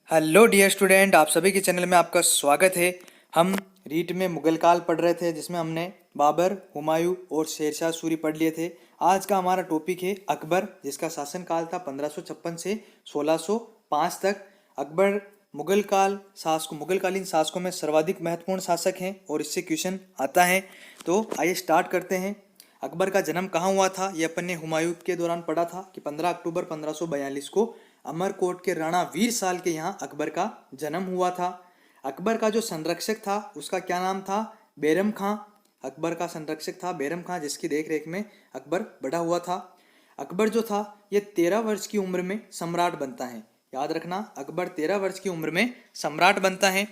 Hello dear student, आप सभी के चैनल में आपका स्वागत है। हम रीट में मुगल काल पढ़ रहे थे, जिसमें हमने बाबर, हुमायूं और शेरशाह सूरी पढ़ लिए थे। आज का हमारा टॉपिक है अकबर, जिसका शासनकाल था 1556 से 1605 तक। अकबर मुगलकालीन शासकों में सर्वाधिक महत्वपूर्ण शासक हैं और इससे क्वेश्चन आता है। तो आइए स्टार्ट करते हैं। अकबर का जन्म कहाँ हुआ था, ये अपन ने हुमायूं के दौरान पढ़ा था कि 15 अक्टूबर 1542 को अमरकोट के राणा वीर साल के यहाँ अकबर का जन्म हुआ था। अकबर का जो संरक्षक था उसका क्या नाम था? बैरम खां। अकबर का संरक्षक था बैरम खां, जिसकी देखरेख में अकबर बड़ा हुआ था। अकबर जो था ये 13 वर्ष की उम्र में सम्राट बनता है। याद रखना, अकबर 13 वर्ष की उम्र में सम्राट बनता है।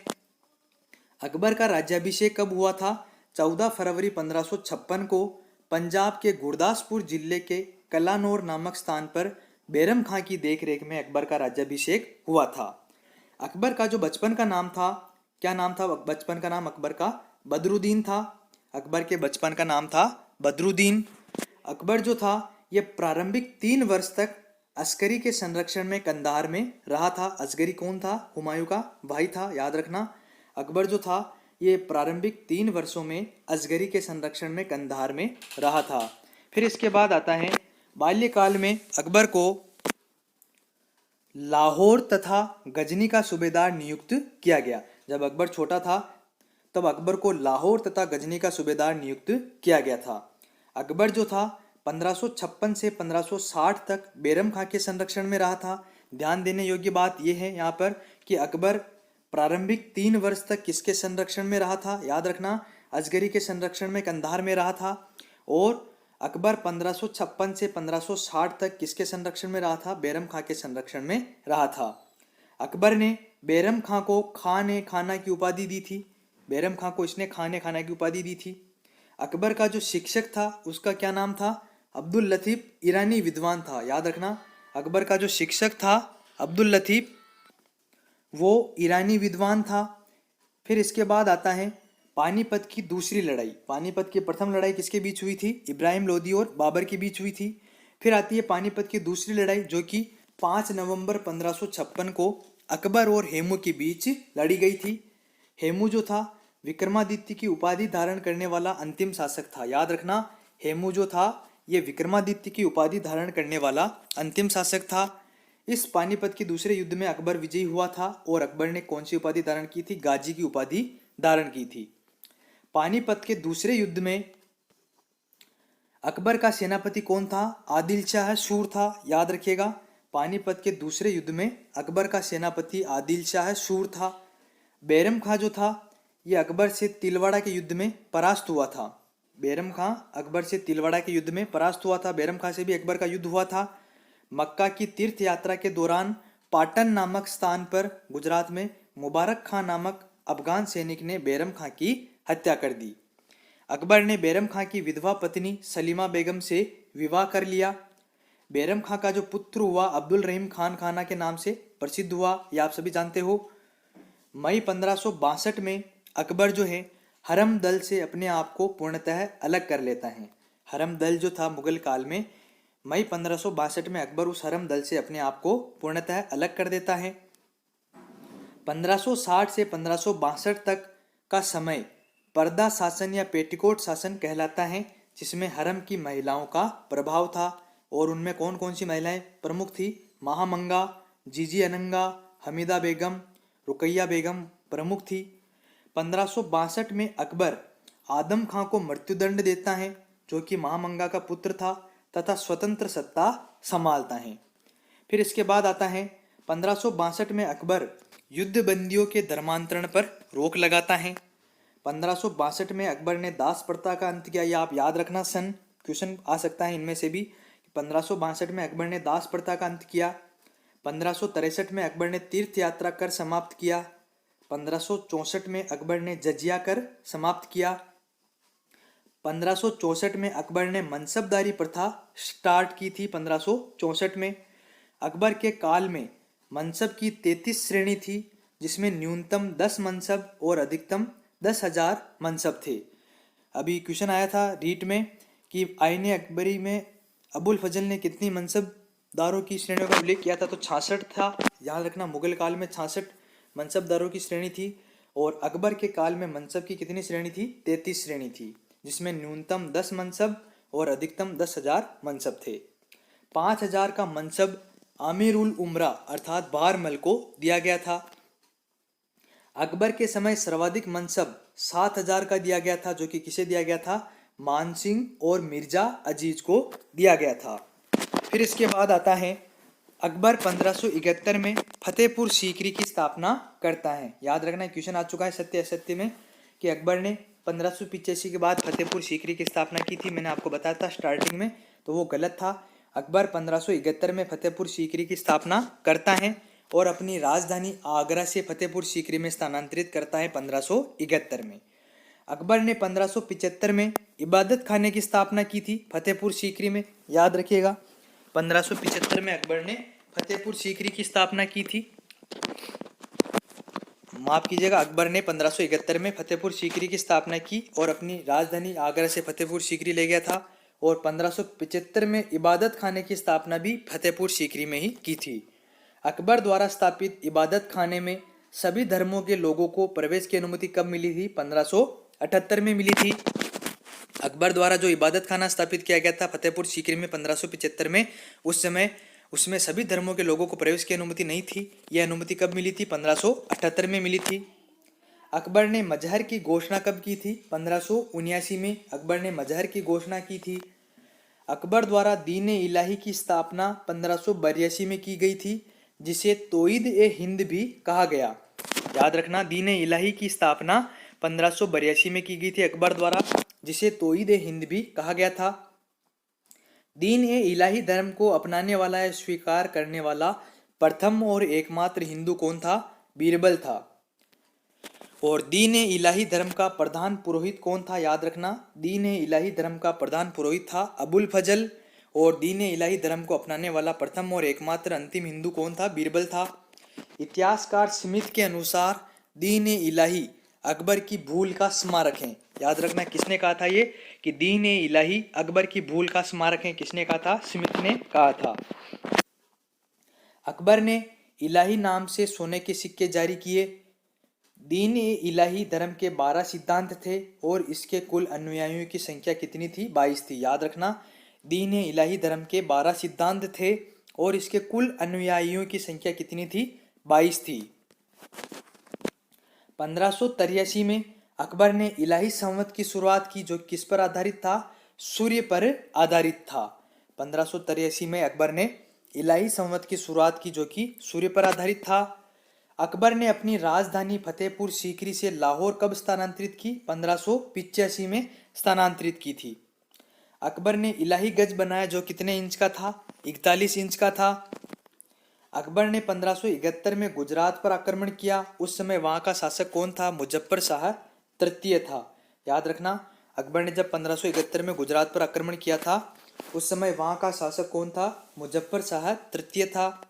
अकबर का राज्याभिषेक कब हुआ था? 14 फरवरी 1556 को पंजाब के गुरदासपुर जिले के कलानौर नामक स्थान पर बैरम खां की देखरेख में अकबर का राज्याभिषेक हुआ था। अकबर का जो बचपन का नाम था, क्या नाम था बचपन का नाम अकबर का? बदरुद्दीन था। अकबर के बचपन का नाम था बदरुद्दीन। अकबर जो था ये प्रारंभिक 3 वर्ष तक अस्करी के संरक्षण में कंधार में रहा था। अस्करी कौन था? हुमायूं का भाई था, याद रखना। अकबर जो था ये प्रारंभिक 3 वर्षों में असगरी के संरक्षण में कंधार में रहा था। फिर इसके बाद आता है बाल्यकाल में अकबर को लाहौर तथा गजनी का सूबेदार नियुक्त किया गया। जब अकबर छोटा था तब अकबर को लाहौर तथा गजनी का सूबेदार नियुक्त किया गया था। अकबर जो था 1556 से 1560 तक बैरम खां के संरक्षण में रहा था। ध्यान देने योग्य बात यह है यहाँ पर कि अकबर प्रारंभिक 3 वर्ष तक किसके संरक्षण में रहा था? याद रखना, असगरी के संरक्षण में कंधार में रहा था। और अकबर 1556 से 1560 तक किसके संरक्षण में रहा था? बैरम खां के संरक्षण में रहा था। अकबर ने बैरम खां को खान ए खाना की उपाधि दी थी। बैरम खां को इसने खान ए खाना की उपाधि दी थी। अकबर का जो शिक्षक था उसका क्या नाम था? अब्दुल लतीफ ईरानी विद्वान था। याद रखना, अकबर का जो शिक्षक था अब्दुल लतीफ, वो ईरानी विद्वान था। फिर इसके बाद आता है पानीपत की दूसरी लड़ाई। पानीपत की प्रथम लड़ाई किसके बीच हुई थी? इब्राहिम लोदी और बाबर के बीच हुई थी। फिर आती है पानीपत की दूसरी लड़ाई, जो कि 5 नवंबर 1556 को अकबर और हेमू के बीच लड़ी गई थी। हेमू जो था विक्रमादित्य की उपाधि धारण करने वाला अंतिम शासक था। याद रखना, हेमू जो था ये विक्रमादित्य की उपाधि धारण करने वाला अंतिम शासक था। इस पानीपत के दूसरे युद्ध में अकबर विजयी हुआ था और अकबर ने कौन सी उपाधि धारण की थी? गाजी की उपाधि धारण की थी। पानीपत के दूसरे युद्ध में अकबर का सेनापति कौन था? आदिल शाह सूर था। याद रखिएगा, पानीपत के दूसरे युद्ध में अकबर का सेनापति आदिल शाह सूर था। बैरम खां जो था ये अकबर से तिलवाड़ा के युद्ध में परास्त हुआ था। बैरम खां अकबर से तिलवाड़ा के युद्ध में परास्त हुआ था। बैरम खां से भी अकबर का युद्ध हुआ था। मक्का की तीर्थ यात्रा के दौरान पाटन नामक स्थान पर गुजरात में मुबारक खां नामक अफगान सैनिक ने बैरम खां की हत्या कर दी। अकबर ने बैरम खां की विधवा पत्नी सलीमा बेगम से विवाह कर लिया। बैरम खां का जो पुत्र हुआ अब्दुल रहीम खान खाना के नाम से प्रसिद्ध हुआ, ये आप सभी जानते हो। मई 1562 में अकबर जो है हरम दल से अपने आप को पूर्णतः अलग कर लेता है। हरम दल जो था मुगल काल में, मई 1562 में अकबर उस हरम दल से अपने आप को पूर्णतः अलग कर देता है। 1560 से 1562 तक का समय पर्दा शासन या पेटिकोट शासन कहलाता है, जिसमें हरम की महिलाओं का प्रभाव था। और उनमें कौन कौन सी महिलाएं प्रमुख थी? महामंगा, जीजी अनंगा, हमीदा बेगम, रुकैया बेगम प्रमुख थी। 1562 में अकबर आदम खां को मृत्युदंड देता है, जो कि महामंगा का पुत्र था, तथा स्वतंत्र सत्ता संभालता है। फिर इसके बाद आता है 1562 में अकबर युद्ध बंदियों के धर्मांतरण पर रोक लगाता है। 1562 में अकबर ने दास प्रथा का अंत किया। यह आप याद रखना, सन क्वेश्चन आ सकता है इनमें से भी। 1562 में अकबर ने दास प्रथा का अंत किया। 1563 में अकबर ने तीर्थ यात्रा कर समाप्त किया। 1564 में अकबर ने जजिया कर समाप्त किया। 1564 में अकबर ने मनसबदारी प्रथा स्टार्ट की थी। 1564 में अकबर के काल में मनसब की 33 श्रेणी थी, जिसमें न्यूनतम 10 मनसब और अधिकतम 10,000 मनसब थे। अभी क्वेश्चन आया था रीट में कि आईने अकबरी में अबुल फजल ने कितनी मनसब मनसबदारों की श्रेणियों का उल्लेख किया था तो 66 था। याद रखना, मुगल काल में 66 मनसबदारों की श्रेणी थी और अकबर के काल में मनसब की कितनी श्रेणी थी? 33 श्रेणी थी, जिसमें न्यूनतम 10 मनसब और अधिकतम 10,000 मनसब थे। 5,000 का मनसब आमिर उल उमरा अर्थात बारमल को दिया गया था। अकबर के समय सर्वाधिक मनसब 7,000 का दिया गया था, जो कि किसे दिया गया था? मानसिंह और मिर्जा अजीज को दिया गया था। फिर इसके बाद आता है अकबर 1571 में फतेहपुर सीकरी की स्थापना करता है। याद रखना, क्वेश्चन आ चुका है सत्य असत्य में कि अकबर ने 1585 के बाद फतेहपुर सीकरी की स्थापना की थी। मैंने आपको बताया था स्टार्टिंग में, तो वो गलत था। अकबर 1571 में फतेहपुर सीकरी की स्थापना करता है और अपनी राजधानी आगरा से फतेहपुर सीकरी में स्थानांतरित करता है 1571 में। अकबर ने 1575 में इबादत खाने की स्थापना की थी फतेहपुर सीकरी में। याद रखिएगा, 1575 में अकबर ने फतेहपुर सीकरी की स्थापना की थी। माफ कीजिएगा, अकबर ने 1571 में फतेहपुर सीकरी की स्थापना की और अपनी राजधानी आगरा से फतेहपुर सीकरी ले गया था। और 1575 में इबादत खाने की स्थापना भी फतेहपुर सीकरी में ही की थी। अकबर द्वारा स्थापित इबादत खाने में सभी धर्मों के लोगों को प्रवेश की अनुमति कब मिली थी? 1578 में मिली थी। अकबर द्वारा जो इबादत खाना स्थापित किया गया था फतेहपुर सीकरी में 1575 में, उस समय उसमें सभी धर्मों के लोगों को प्रवेश की अनुमति नहीं थी। यह अनुमति कब मिली थी? 1578 में मिली थी। अकबर ने मजहर की घोषणा कब की थी? 1579 में अकबर ने मजहर की घोषणा की थी। अकबर द्वारा दीन ए इलाही की स्थापना 1582 में की गई थी, जिसे तौहीद ए हिंद भी कहा गया। याद रखना, दीन ए इलाही की स्थापना 1582 में की गई थी अकबर द्वारा, जिसे तौहीद ए हिंद भी कहा गया था। दीन ए इलाही धर्म को अपनाने वाला या स्वीकार करने वाला प्रथम और एकमात्र हिंदू कौन था? बीरबल था। और दीन ए इलाही धर्म का प्रधान पुरोहित कौन था? याद रखना, दीन ए इलाही धर्म का प्रधान पुरोहित था अबुल फजल। और दीन ए इलाही धर्म को अपनाने वाला प्रथम और एकमात्र अंतिम हिंदू कौन था? बीरबल था। इतिहासकार स्मिथ के अनुसार दीन ए इलाही अकबर की भूल का स्मारक है। याद रखना, किसने कहा था ये कि दीन ए इलाही अकबर की भूल का स्मारक है? किसने कहा था? स्मिथ ने कहा था। अकबर ने इलाही नाम से सोने के सिक्के जारी किए। दीन ए इलाही धर्म के 12 सिद्धांत थे और इसके कुल अनुयायियों की संख्या कितनी थी? 22 थी। याद रखना, दीन ए इलाही धर्म के 12 सिद्धांत थे और इसके कुल अनुयायियों की संख्या कितनी थी? 22 थी। 1583 में अकबर ने इलाही संवत की शुरुआत की, जो किस पर आधारित था? सूर्य पर आधारित था। 1583 में अकबर ने इलाही संवत की शुरुआत की, जो कि सूर्य पर आधारित था। अकबर ने अपनी राजधानी फतेहपुर सीकरी से लाहौर कब स्थानांतरित की? 1585 में स्थानांतरित की थी। अकबर ने इलाही गज बनाया, जो कितने इंच का था? 41 इंच का था। अकबर ने 1571 में गुजरात पर आक्रमण किया। उस समय वहां का शासक कौन था? मुजफ्फर शाह तृतीय था। याद रखना, अकबर ने जब 1571 में गुजरात पर आक्रमण किया था, उस समय वहां का शासक कौन था? मुजफ्फर शाह तृतीय था।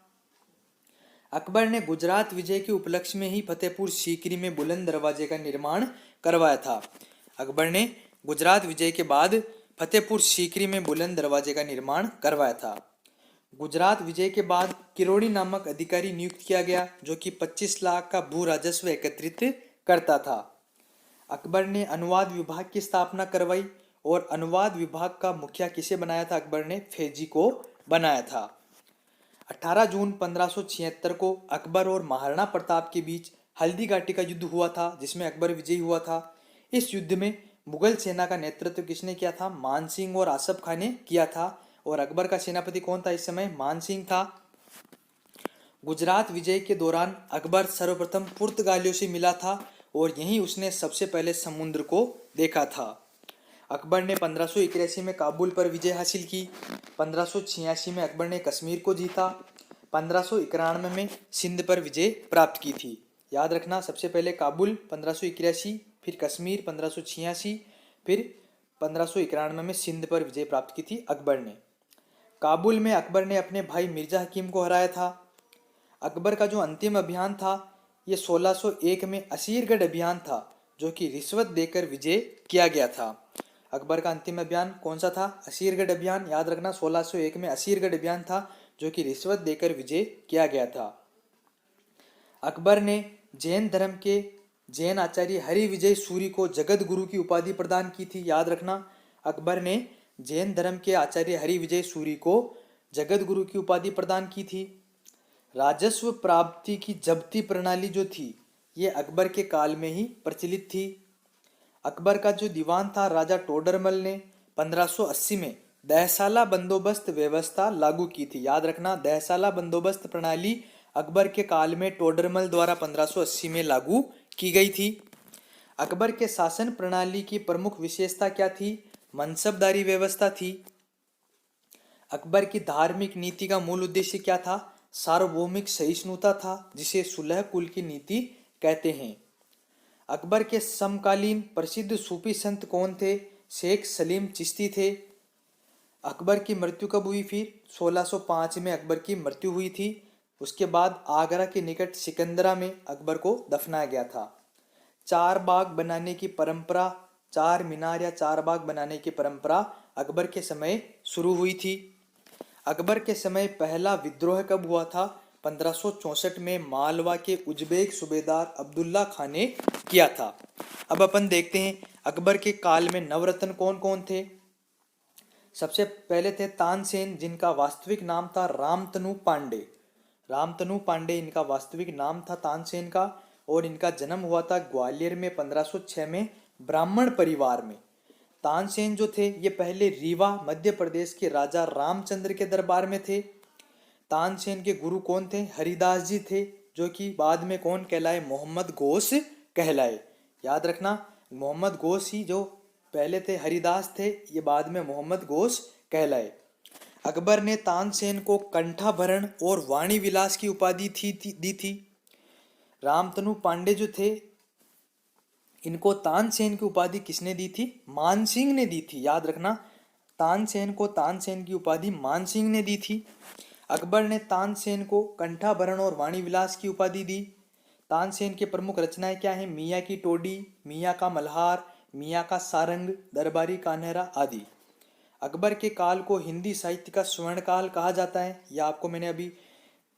अकबर ने गुजरात विजय के उपलक्ष्य में ही फतेहपुर सीकरी में बुलंद दरवाजे का निर्माण करवाया था। अकबर ने गुजरात विजय के बाद फतेहपुर सीकरी में बुलंद दरवाजे का निर्माण करवाया था। गुजरात विजय के बाद किरोड़ी नामक अधिकारी नियुक्त किया गया, जो कि 25 लाख का भू राजस्व एकत्रित करता था। अकबर ने अनुवाद विभाग की स्थापना करवाई और अनुवाद विभाग का मुखिया किसे बनाया था? अकबर ने फैजी को बनाया था। 18 जून 1576 को अकबर और महाराणा प्रताप के बीच हल्दी घाटी का युद्ध हुआ था, जिसमें अकबर विजयी हुआ था। इस युद्ध में मुगल सेना का नेतृत्व किसने किया था? मानसिंह और आसफ खान ने किया था। और अकबर का सेनापति कौन था इस समय? मानसिंह था। गुजरात विजय के दौरान अकबर सर्वप्रथम पुर्तगालियों से मिला था और यहीं उसने सबसे पहले समुद्र को देखा था। अकबर ने 1581 में काबुल पर विजय हासिल की। 1586 में अकबर ने कश्मीर को जीता। 1591 में सिंध पर विजय प्राप्त की थी। याद रखना, सबसे पहले काबुल 1581, फिर कश्मीर 1586, फिर 1591 में सिंध पर विजय प्राप्त की थी अकबर ने। काबुल में अकबर ने अपने भाई मिर्जा हकीम को हराया था। अकबर का जो अंतिम अभियान था, ये 1601 में असीरगढ़ अभियान था, जो कि रिश्वत देकर विजय किया गया था। अकबर का अंतिम अभियान कौन सा था? असीरगढ़ अभियान। याद रखना, 1601 में असीरगढ़ अभियान था, जो कि रिश्वत देकर विजय किया गया था। अकबर ने जैन धर्म के जैन आचार्य हरि विजय सूरी को जगत गुरु की उपाधि प्रदान की थी। याद रखना, अकबर ने जैन धर्म के आचार्य हरि विजय सूरी को जगत गुरु की उपाधि प्रदान की थी। राजस्व प्राप्ति की जब्ती प्रणाली जो थी ये अकबर के काल में ही प्रचलित थी। अकबर का जो दीवान था राजा टोडरमल ने 1580 में दहसाला बंदोबस्त व्यवस्था लागू की थी। याद रखना, दहसाला बंदोबस्त प्रणाली अकबर के काल में टोडरमल द्वारा 1580 में लागू की गई थी। अकबर के शासन प्रणाली की प्रमुख विशेषता क्या थी? मनसबदारी व्यवस्था थी। अकबर की धार्मिक नीति का मूल उद्देश्य क्या था? सार्वभौमिक सहिष्णुता था, जिसे सुलह कुल की नीति कहते हैं। अकबर के समकालीन प्रसिद्ध सूफी संत कौन थे? शेख सलीम चिश्ती थे। अकबर की मृत्यु कब हुई? फिर 1605 में अकबर की मृत्यु हुई थी। उसके बाद आगरा के निकट सिकंदरा में अकबर को दफनाया गया था। चार बाग बनाने की परंपरा, चार मीनार या चार बाग बनाने की परंपरा अकबर के समय शुरू हुई थी। अकबर के समय पहला विद्रोह कब हुआ था? 1564 में मालवा के उज्बेक सूबेदार अब्दुल्ला खान ने किया था। अब अपन देखते हैं अकबर के काल में नवरत्न कौन कौन थे। सबसे पहले थे तानसेन, जिनका वास्तविक नाम था रामतनु पांडे। रामतनु पांडे इनका वास्तविक नाम था तानसेन का, और इनका जन्म हुआ था ग्वालियर में 1506 में ब्राह्मण परिवार में। तानसेन जो थे ये पहले रीवा मध्य प्रदेश के राजा रामचंद्र के दरबार में थे। तानसेन के गुरु कौन थे? हरिदास जी थे, जो कि बाद में कौन कहलाए? मोहम्मद गोस कहलाए। याद रखना, मोहम्मद गोस ही जो पहले थे हरिदास थे, ये बाद में मोहम्मद गोस कहलाए। अकबर ने तानसेन को कंठाभरण और वाणी विलास की उपाधि दी थी। रामतनु पांडे जो थे इनको तानसेन की उपाधि किसने दी थी? मानसिंह ने दी थी। याद रखना, तानसेन को तानसेन की उपाधि मानसिंह ने दी थी। अकबर ने तानसेन को कंठाभरण और वाणी विलास की उपाधि दी। तानसेन की प्रमुख रचनाएं क्या हैं? मियाँ की टोडी, मियाँ का मल्हार, मियाँ का सारंग, दरबारी कान्हरा आदि। अकबर के काल को हिंदी साहित्य का स्वर्ण काल कहा जाता है। यह आपको मैंने अभी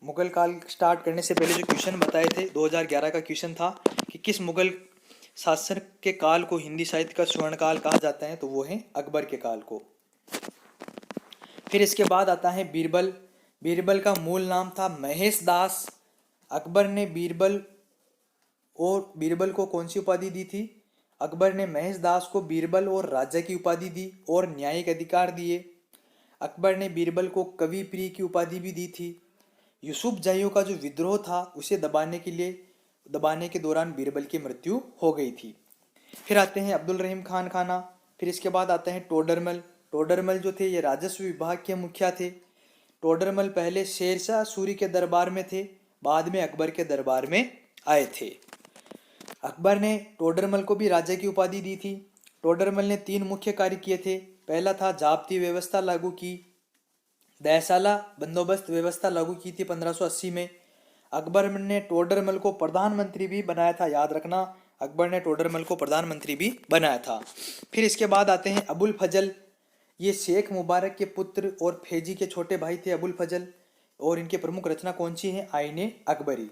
मुगल काल स्टार्ट करने से पहले जो क्वेश्चन बताए थे 2011 का क्वेश्चन था कि किस मुगल शासन के काल को हिंदी साहित्य का स्वर्ण काल कहा जाता है, तो वो है अकबर के काल को। फिर इसके बाद आता है बीरबल। बीरबल का मूल नाम था महेश दास। अकबर ने बीरबल को कौन सी उपाधि दी थी? अकबर ने महेश दास को बीरबल और राजा की उपाधि दी और न्यायिक अधिकार दिए। अकबर ने बीरबल को कवि प्रिय की उपाधि भी दी थी। यूसुफ जाइयों का जो विद्रोह था उसे दबाने के दौरान बीरबल की मृत्यु हो गई थी। फिर आते हैं अब्दुल रहीम खान खाना। फिर इसके बाद आते हैं टोडरमल। टोडरमल जो थे ये राजस्व विभाग के मुखिया थे। टोडरमल पहले शेरशाह सूरी के दरबार में थे, बाद में अकबर के दरबार में आए थे। अकबर ने टोडरमल को भी राजा की उपाधि दी थी। टोडरमल ने 3 मुख्य कार्य किए थे। पहला था जाब्ती व्यवस्था लागू की, दहसाला बंदोबस्त व्यवस्था लागू की थी 1580 में। अकबर ने टोडरमल को प्रधानमंत्री भी बनाया था। याद रखना, अकबर ने टोडरमल को प्रधानमंत्री भी बनाया था। फिर इसके बाद आते हैं अबुल फजल। ये शेख मुबारक के पुत्र और फैजी के छोटे भाई थे अबुल फजल, और इनकी प्रमुख रचना कौन सी है? आईने अकबरी।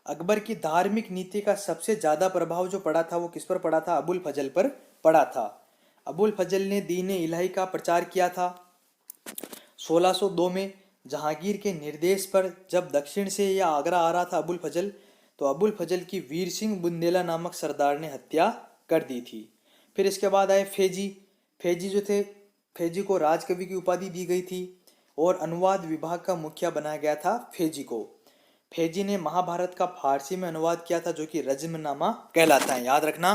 अकबर की धार्मिक नीति का सबसे ज्यादा प्रभाव जो पड़ा था वो किस पर पड़ा था? अबुल फजल पर पड़ा था। अबुल फजल ने दीन इलाही का प्रचार किया था। 1602 में जहांगीर के निर्देश पर जब दक्षिण से या आगरा आ रहा था अबुल फजल, तो अबुल फजल की वीर सिंह बुंदेला नामक सरदार ने हत्या कर दी थी। फिर इसके बाद आए फैजी। फैजी जो थे, फैजी को राजकवि की उपाधि दी गई थी और अनुवाद विभाग का मुखिया बनाया गया था फैजी को। फैजी ने महाभारत का फारसी में अनुवाद किया था, जो कि रज्मनामा कहलाता है। याद रखना,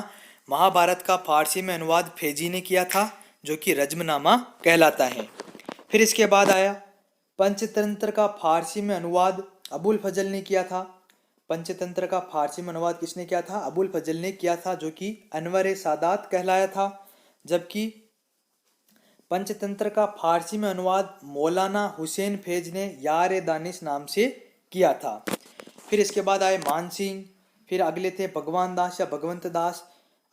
महाभारत का फारसी में अनुवाद फैजी ने किया था, जो कि रज्मनामा कहलाता है। फिर इसके बाद आया पंचतंत्र का फारसी में अनुवाद अबुल फजल ने किया था। पंचतंत्र का फारसी में अनुवाद किसने किया था? अबुल फजल ने किया था, जो कि अनवर सादात कहलाया था। जबकि पंचतंत्र का फारसी में अनुवाद मौलाना हुसैन फैज ने यार दानिश नाम से किया था। फिर इसके बाद आए मानसिंह। फिर अगले थे भगवान दास या भगवंत दास।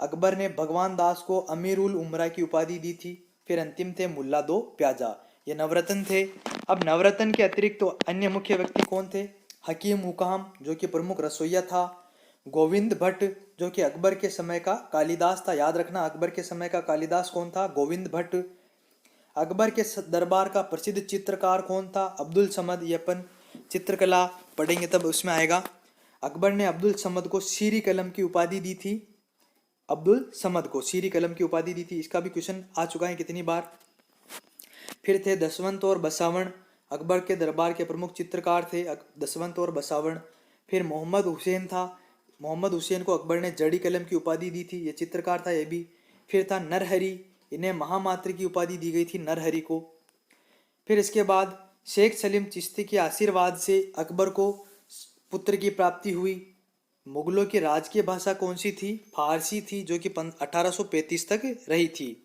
अकबर ने भगवान दास को अमीरुल उमरा की उपाधि दी थी। फिर अंतिम थे मुल्ला दो प्याजा। ये नवरत्न थे। अब नवरत्न के अतिरिक्त तो अन्य मुख्य व्यक्ति कौन थे? हकीम हुकाम जो कि प्रमुख रसोइया था, गोविंद भट्ट जो कि अकबर के समय का कालिदास था। याद रखना, अकबर के समय का कालिदास कौन था? गोविंद भट्ट। अकबर के दरबार का प्रसिद्ध चित्रकार कौन था? अब्दुल समद। ये अपन चित्रकला पढ़ेंगे तब उसमें आएगा। अकबर ने अब्दुल समद को शीरी कलम की उपाधि दी थी। अब्दुल समद को शीरी कलम की उपाधि दी थी। इसका भी क्वेश्चन आ चुका है कितनी बार। फिर थे दसवंत और बसावन, अकबर के दरबार के प्रमुख चित्रकार थे दसवंत और बसावन। फिर मोहम्मद हुसैन था, मोहम्मद हुसैन को अकबर ने जड़ी कलम की उपाधि दी थी, ये चित्रकार था ये भी। फिर था नरहरी, इन्हें महामात्र की उपाधि दी गई थी नरहरी को। फिर इसके बाद शेख सलीम चिश्ती के आशीर्वाद से अकबर को पुत्र की प्राप्ति हुई। मुगलों की राजकीय भाषा कौन सी थी? फारसी थी, जो कि 1835 तक रही थी।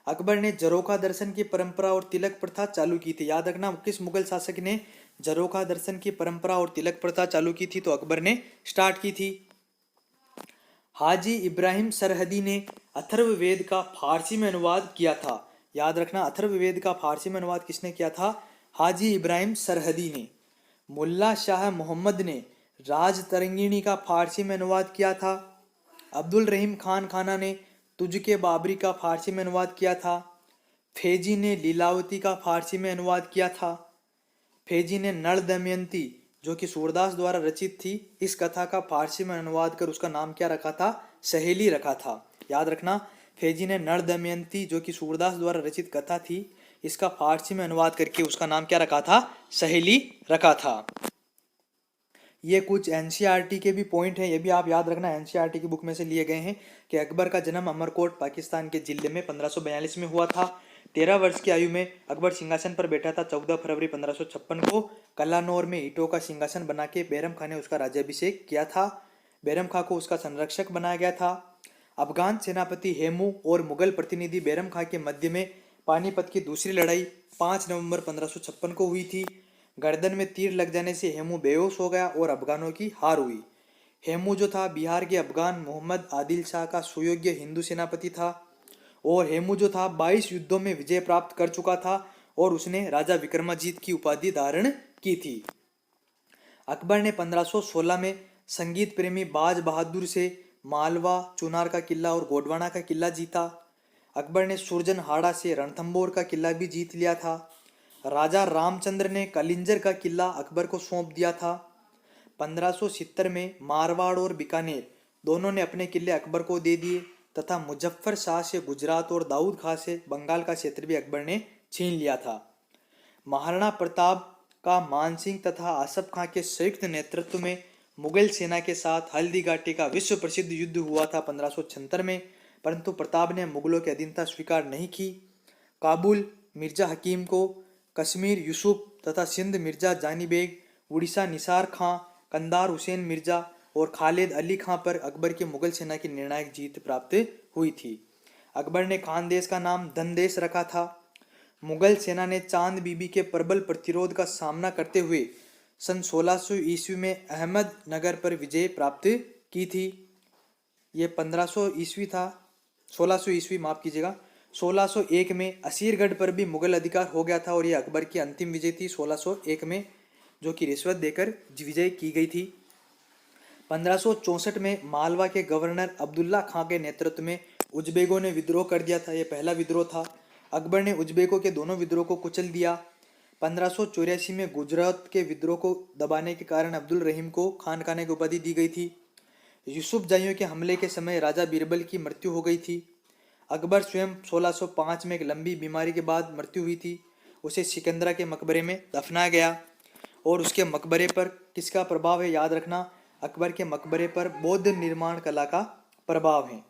अकबर ने जरोखा दर्शन की परंपरा और तिलक प्रथा चालू की थी। याद रखना, किस मुगल शासक ने जरोखा दर्शन की परंपरा और तिलक प्रथा चालू की थी? तो अकबर ने स्टार्ट की थी। हाजी इब्राहिम सरहदी ने अथर्ववेद का फारसी में अनुवाद किया था। याद रखना, अथर्ववेद का फारसी में अनुवाद किसने किया था? हाजी इब्राहिम सरहदी ने। मुल्ला शाह मोहम्मद ने राज तरंगिणी का फारसी में अनुवाद किया था। अब्दुल रहीम खान खाना ने तुझके बाबरी का फारसी में अनुवाद किया था। फेजी ने लीलावती का फारसी में अनुवाद किया था। फेजी ने नल दमयंती जो कि सूरदास द्वारा रचित थी, इस कथा का फारसी में अनुवाद कर उसका नाम क्या रखा था? सहेली रखा था। याद रखना, फेजी ने नल दमयंती जो कि सूरदास द्वारा रचित कथा थी, इसका फारसी में अनुवाद करके उसका नाम क्या रखा था? सहेली रखा था। ये कुछ एनसीईआरटी के भी पॉइंट हैं, ये भी आप याद रखना, एनसीईआरटी की बुक में से लिए गए हैं कि अकबर का जन्म अमरकोट पाकिस्तान के जिले में 1542 में हुआ था। 13 वर्ष की आयु में अकबर सिंहासन पर बैठा था। 14 फरवरी 1556 को कलानौर में ईंटों का सिंहासन बना के बैरम खां ने उसका राज्याभिषेक किया था। बैरम खां को उसका संरक्षक बनाया गया था। अफगान सेनापति हेमू और मुगल प्रतिनिधि बैरम खां के मध्य में पानीपत की दूसरी लड़ाई 5 नवंबर 1556 को हुई थी। गर्दन में तीर लग जाने से हेमू बेहोश हो गया और अफगानों की हार हुई। हेमू जो था बिहार के अफगान मोहम्मद आदिल शाह का सुयोग्य हिंदू सेनापति था और हेमू जो था 22 युद्धों में विजय प्राप्त कर चुका था और उसने राजा विक्रमाजीत की उपाधि धारण की थी। अकबर ने 1516 में संगीत प्रेमी बाज बहादुर से मालवा, चुनार का किला और गोडवाना का किला जीता। अकबर ने सुरजनहाड़ा से रणथंबोर का किला भी जीत लिया था। राजा रामचंद्र ने कलिंजर का किला अकबर को सौंप दिया था। 1570 में मारवाड़ और बीकानेर दोनों ने अपने किले अकबर को दे दिए तथा मुजफ्फर शाह से गुजरात और दाऊद खां से बंगाल का क्षेत्र भी अकबर ने छीन लिया था। महाराणा प्रताप का मानसिंह तथा आसफ खां के संयुक्त नेतृत्व में मुगल सेना के साथ हल्दी घाटी का विश्व प्रसिद्ध युद्ध हुआ था 1576 में, परंतु प्रताप ने मुगलों की अधीनता स्वीकार नहीं की। काबुल मिर्जा हकीम को, कश्मीर यूसुफ तथा सिंध मिर्जा जानी बेग, उड़ीसा निसार खां, कंधार हुसैन मिर्जा और खालिद अली खां पर अकबर की मुगल सेना की निर्णायक जीत प्राप्त हुई थी। अकबर ने खानदेश का नाम धनदेश रखा था। मुगल सेना ने चांद बीबी के प्रबल प्रतिरोध का सामना करते हुए सन 1600 ईस्वी में अहमदनगर पर विजय प्राप्त की थी। ये 1500 ईस्वी था, 1600 ईस्वी माफ कीजिएगा। 1601 में असीरगढ़ पर भी मुगल अधिकार हो गया था और ये अकबर की अंतिम विजय थी 1601 में, जो कि रिश्वत देकर विजय की गई थी। 1564 में मालवा के गवर्नर अब्दुल्ला खां के नेतृत्व में उज्बेकों ने विद्रोह कर दिया था। यह पहला विद्रोह था। अकबर ने उज्बेकों के दोनों विद्रोह को कुचल दिया। 1584 में गुजरात के विद्रोह को दबाने के कारण अब्दुल रहीम को खान खाने की उपाधि दी गई थी। यूसुफ जाइयों के हमले के समय राजा बीरबल की मृत्यु हो गई थी। अकबर स्वयं 1605 में एक लंबी बीमारी के बाद मृत्यु हुई थी। उसे सिकंदरा के मकबरे में दफनाया गया और उसके मकबरे पर किसका प्रभाव है? याद रखना, अकबर के मकबरे पर बौद्ध निर्माण कला का प्रभाव है।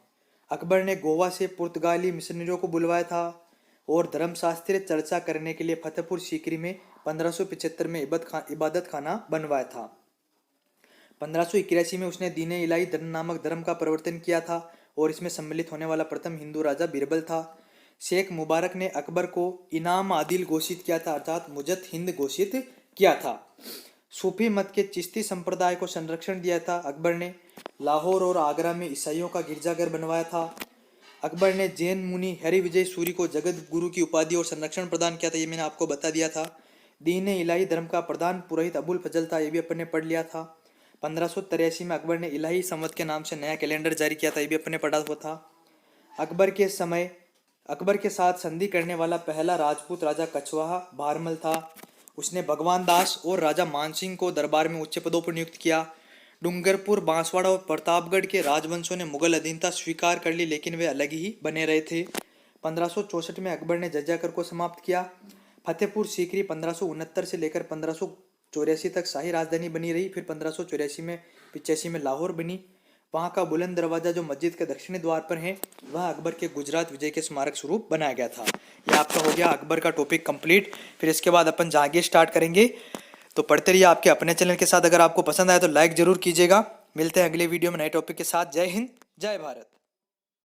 अकबर ने गोवा से पुर्तगाली मिशनरियों को बुलवाया था और धर्मशास्त्रीय चर्चा करने के लिए फतेहपुर सीकरी में 1575 में इबादत खाना बनवाया था। 1581 में उसने दीन इलाही धर्म नामक धर्म का प्रवर्तन किया था और इसमें सम्मिलित होने वाला प्रथम हिंदू राजा बीरबल था। शेख मुबारक ने अकबर को इनाम आदिल घोषित किया था, अर्थात मुजत हिंद घोषित किया था। सूफी मत के चिश्ती संप्रदाय को संरक्षण दिया था। अकबर ने लाहौर और आगरा में ईसाइयों का गिरजाघर बनवाया था। अकबर ने जैन मुनि हरि विजय सूरी को जगत गुरु की उपाधि और संरक्षण प्रदान किया था, ये मैंने आपको बता दिया था। दीन इलाही धर्म का प्रधान पुरोहित अबुल फजल था, ये भी अपन ने पढ़ लिया था। 1583 में अकबर ने इलाही संवत के नाम से नया कैलेंडर जारी किया था, ये भी अपन ने पढ़ा हुआ था। अकबर के साथ संधि करने वाला पहला राजपूत राजा कछवाहा भारमल था। उसने भगवान दास और राजा मानसिंह को दरबार में उच्च पदों पर नियुक्त किया। डूंगरपुर, बांसवाड़ा और प्रतापगढ़ के राजवंशों ने मुगल अधीनता स्वीकार कर ली, लेकिन वे अलग ही बने रहे थे। 1564 में अकबर ने जज्जाकर को समाप्त किया। फतेहपुर सीकरी 1569 से लेकर 1584 तक शाही राजधानी बनी रही। फिर 1585 में लाहौर बनी। वहाँ का बुलंद दरवाजा जो मस्जिद के दक्षिणी द्वार पर है, वह अकबर के गुजरात विजय के स्मारक स्वरूप बनाया गया था। यह आपका हो गया अकबर का टॉपिक कंप्लीट। फिर इसके बाद अपन जहांगीर स्टार्ट करेंगे, तो पढ़ते रहिए आपके अपने चैनल के साथ। अगर आपको पसंद आया तो लाइक जरूर कीजिएगा। मिलते हैं अगले वीडियो में नए टॉपिक के साथ। जय हिंद, जय भारत।